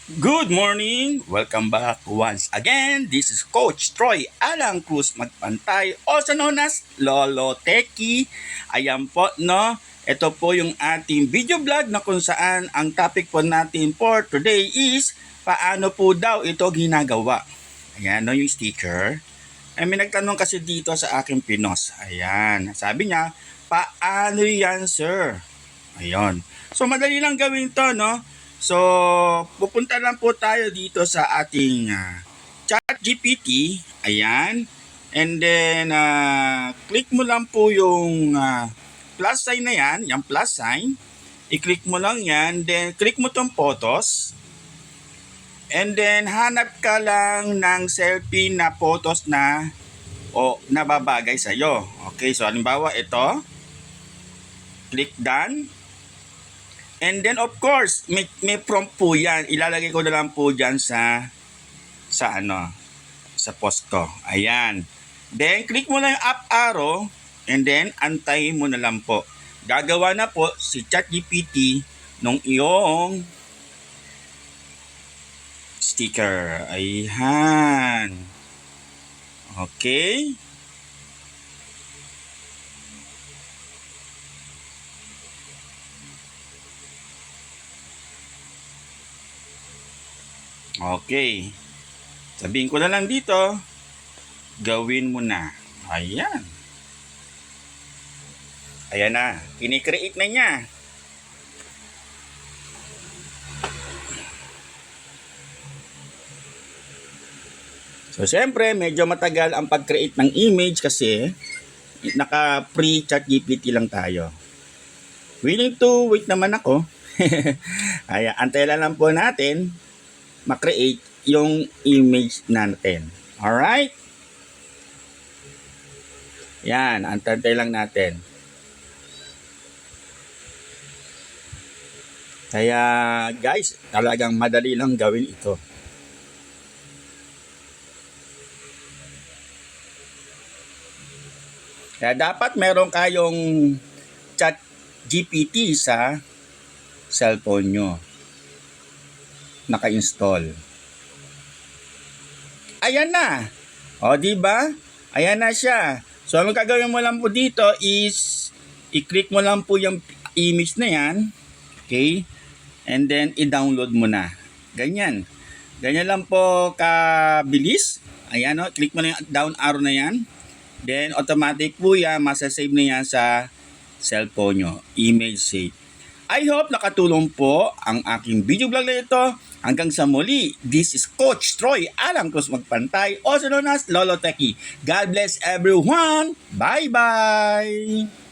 Good morning! Welcome back once again. This is Coach Troy Alang Cruz Magpantay, also known as Lolo Teki. Ayan po, no? Ito po yung ating video vlog na kung saan ang topic po natin for today is paano po daw ito ginagawa. Ayan, no, yung sticker. Ay, may nagtanong kasi dito sa aking pinos. Ayan, sabi niya, paano yan, sir? Ayun. So, madali lang gawin to, no? So, pupunta lang po tayo dito sa ating ChatGPT. Ayan. And then, click mo lang po yung plus sign na yan. Yung plus sign. I-click mo lang yan. Then, click mo tong photos. And then, hanap ka lang ng selfie na photos na nababagay sa'yo. Okay, so halimbawa ito. Click done. And then of course, may prompt po yan. Ilalagay ko na lang po dyan sa post ko. Ayan. Then, click mo lang yung up arrow and then antayin mo na lang po. Gagawa na po si ChatGPT nung iyong sticker. Ayan. Okay. Okay. Sabihin ko na lang dito, gawin mo na. Ayan. Ayan na. Kini-create na niya. So, siyempre, medyo matagal ang pag-create ng image kasi naka-free ChatGPT lang tayo. Willing to wait naman ako. Ayan, antayin lang po natin ma-create yung image natin. Alright? Yan, antay lang natin. Kaya guys, talagang madali lang gawin ito. Kaya dapat meron kayong chat GPT sa cellphone nyo. Naka-install. Ayan na. O, di ba? Ayan na siya. So, ang gagawin mo lang po dito is i-click mo lang po yung image na yan. Okay? And then, i-download mo na. Ganyan. Ganyan lang po kabilis. Ayan, o. Click mo na yung down arrow na yan. Then, automatic po yan. Masasave na yan sa cellphone nyo. Image save. I hope nakatulong po ang aking video vlog na ito. Hanggang sa muli, this is Coach Troy Alang Cruz Magpantay, also known as Lolo Teki. God bless everyone. Bye-bye!